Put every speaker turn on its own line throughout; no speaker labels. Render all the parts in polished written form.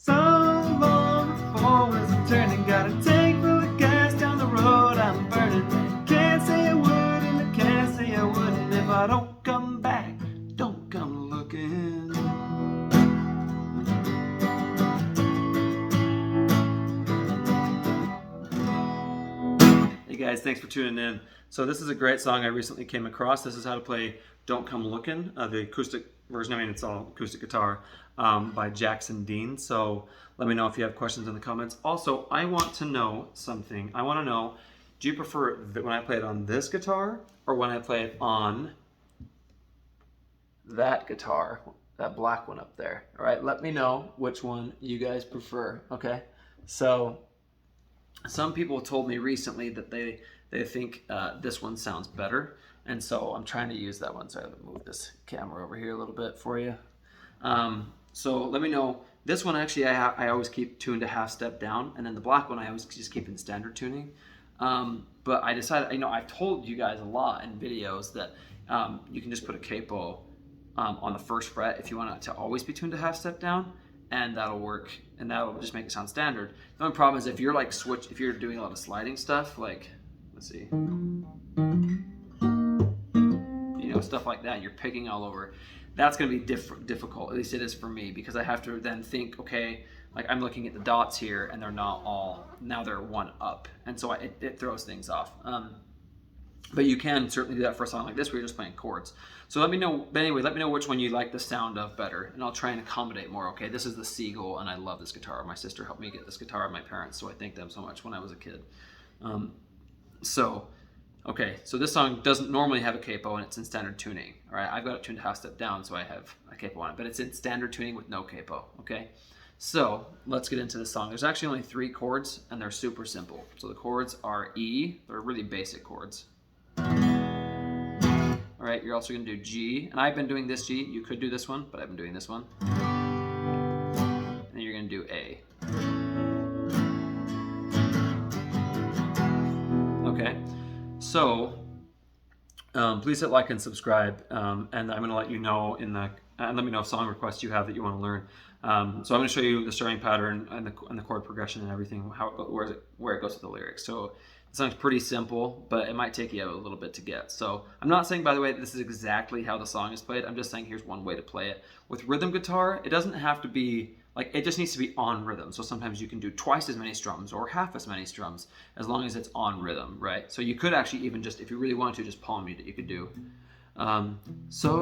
So long, four wheels are turning, got a tank full of gas down the road I'm burning. Can't say I would and I can't say I wouldn't if I don't come back, don't come looking. Hey guys, thanks for tuning in. So this is a great song I recently came across. This is how to play Don't Come Lookin', the acoustic version. I mean, it's all acoustic guitar by Jackson Dean. So let me know if you have questions in the comments. Also, I want to know something. I want to know, do you prefer that when I play it on this guitar or when I play it on that guitar, that black one up there? All right, let me know which one you guys prefer, okay? So some people told me recently that they think this one sounds better, and so I'm trying to use that one. So I'm gonna move this camera over here a little bit for you. So let me know. This one actually I always keep tuned a half step down, and then the black one I always just keep in standard tuning. But I decided, I've told you guys a lot in videos that you can just put a capo on the first fret if you want it to always be tuned a half step down, and that'll work, and that'll just make it sound standard. The only problem is if you're like if you're doing a lot of sliding stuff, like, let's see, stuff like that, you're picking all over, that's going to be difficult. At least it is for me, because I have to then think, okay, like I'm looking at the dots here and they're not all, now they're one up, and so it throws things off. But you can certainly do that for a song like this where you're just playing chords. So let me know, but anyway, let me know which one you like the sound of better, and I'll try and accommodate more. Okay, this is the Seagull, and I love this guitar. My sister helped me get this guitar of my parents, so I thank them so much when I was a kid. Okay, so this song doesn't normally have a capo, and it's in standard tuning. All right, I've got it tuned half step down, so I have a capo on it, but it's in standard tuning with no capo. Okay, so let's get into the song. There's actually only 3 chords, and they're super simple. So the chords are E. They're really basic chords. All right, you're also going to do G, and I've been doing this G. You could do this one, but I've been doing this one. And then you're going to do A. Okay, so please hit like and subscribe, and I'm going to let you know and let me know if song requests you have that you want to learn. So I'm going to show you the starting pattern and the chord progression and everything, how it goes, where it goes with the lyrics. So the song's pretty simple, but it might take you a little bit to get. So I'm not saying, by the way, that this is exactly how the song is played. I'm just saying here's one way to play it. With rhythm guitar, it doesn't have to be, like, it just needs to be on rhythm. So sometimes you can do twice as many strums or half as many strums as long as it's on rhythm, right? So you could actually even just, if you really want to, just palm mute it. You could do, so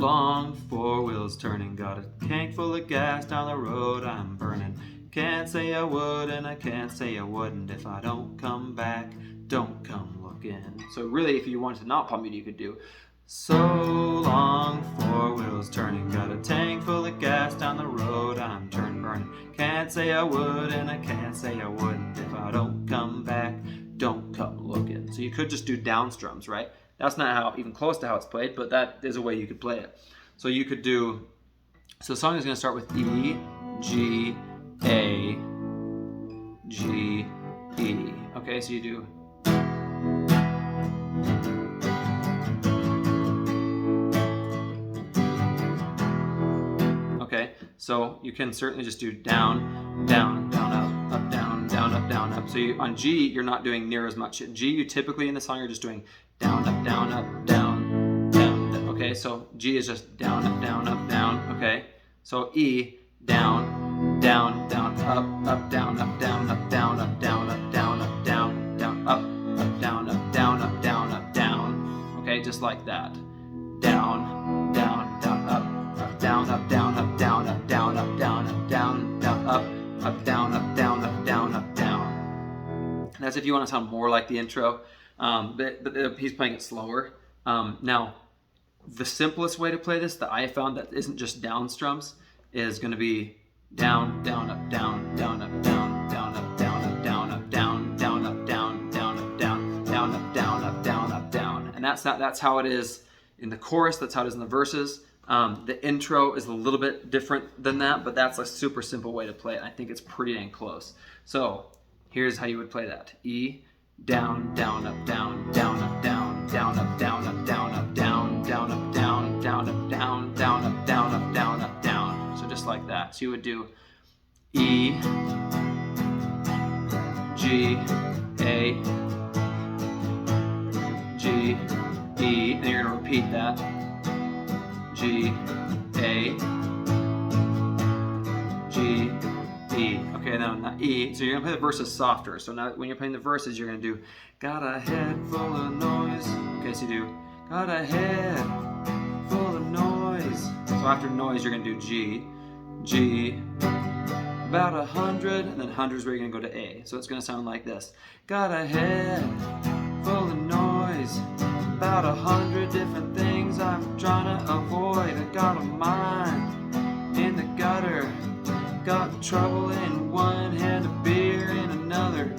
long, 4 wheels turning, got a tank full of gas down the road I'm burning. Can't say I would and I can't say I wouldn't if I don't come back, don't come looking. So really, if you wanted to not palm mute, you could do, so long, 4 wheels turning, got a tank full of gas down the road I'm burning. Can't say I would and I can't say I wouldn't if I don't come back, don't come looking. So you could just do down strums, right? That's not even close to how it's played, but that is a way you could play it. So you could do, so the song is going to start with E, G, A, G, E. Okay, so you do, okay, so you can certainly just do down, down, down, up, down, down, up, down, up. So on G, you're not doing near as much. G, you typically in the song, you're just doing down, up, down, up, down, down. Okay, so G is just down, up, down, up, down. Okay, so E, down, down, down, up, down, up, down, up, down, up, down, up, down, up, down, down, up, down, up, down, up, down, up, down. Okay, just like that. Down, down, down, up, down, up, down, up, down, up, down, up, down, up, down, down, up, down, up, down, up, down, up, down. That's if you want to sound more like the intro, but he's playing it slower. Now, the simplest way to play this that I found that isn't just down strums is going to be down, down, up, down, down, up, down, down, up, down, up, down, up, down, down, up, down, down, up, down, down, up, down, up, down, up, down. And that's how it is in the chorus. That's how it is in the verses. The intro is a little bit different than that, but that's a super simple way to play it. I think it's pretty dang close. So here's how you would play that. E, down, down, up, down, down, up, down, down, up, down, up, down, up, down, down, up, down, down, up, down, down, up, down, up, down, up, down. So just like that. So you would do E, G, A, G, E, and you're going to repeat that. G, A, G, E. Okay, now on the E, so you're going to play the verses softer. So now when you're playing the verses, you're going to do, got a head full of noise. Okay, so you do, got a head full of noise. So after noise, you're going to do G, G, about 100, and then 100 is where you're going to go to A. So it's going to sound like this. Got a head full of noise, about 100 different things I'm trying to avoid. I got a mind in the gutter, got trouble in one hand, a beer in another.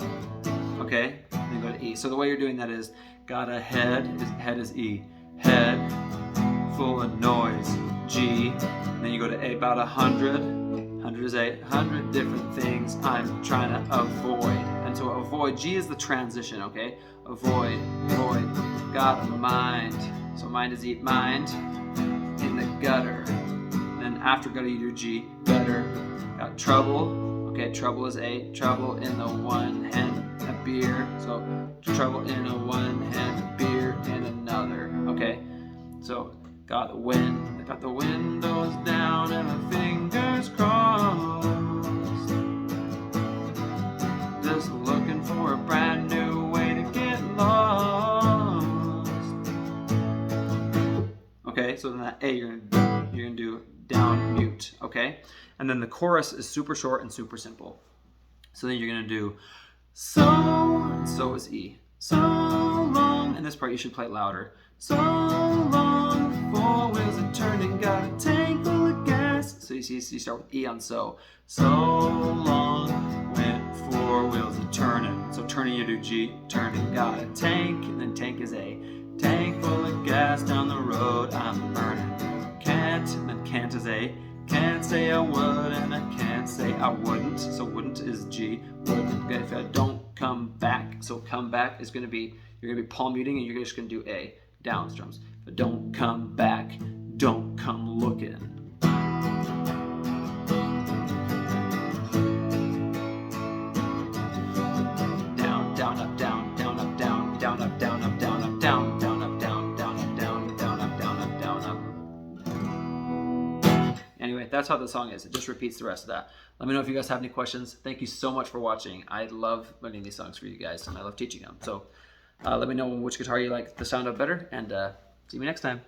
Okay, then go to E. So the way you're doing that is, got a head is E, head full of noise, G, and then you go to A, about 100, 100 is A, 100 different things I'm trying to avoid. And so avoid, G is the transition, okay? Avoid, got a mind. So mind is E, mind in the gutter. And then after gutter you do G, gutter. Got trouble, okay, trouble is A, trouble in the one hand, a beer. So trouble in a one hand, a beer in another, okay? So got the windows down and my fingers crossed, just looking for a brand new way to get lost. Okay, so then that A you're gonna do down mute, okay? And then the chorus is super short and super simple. So then you're gonna do so, and so is E. So long, and this part you should play it louder. So long, 4 wheels are turning, got a tank full of gas. So you see, so you start with E on so. So long, when 4 wheels are turning. So turning you do G, turning, got a tank, and then tank is A. Tank full of gas down the road, I'm burning. Can't, and then can't is A. Can't say I would, and I can't say I wouldn't. So wouldn't is G, wouldn't. If I don't come back, so come back is gonna be, you're gonna be palm muting and you're just gonna do A, down strums. But don't come back, don't come looking. Down, down, up, down, down, up, down, down, up, down, up, down, up, down, down, up, down, down, up, down, down, up, down, up, down, up. Anyway, that's how the song is. It just repeats the rest of that. Let me know if you guys have any questions. Thank you so much for watching. I love learning these songs for you guys, and I love teaching them. So let me know which guitar you like the sound of better, and see you next time.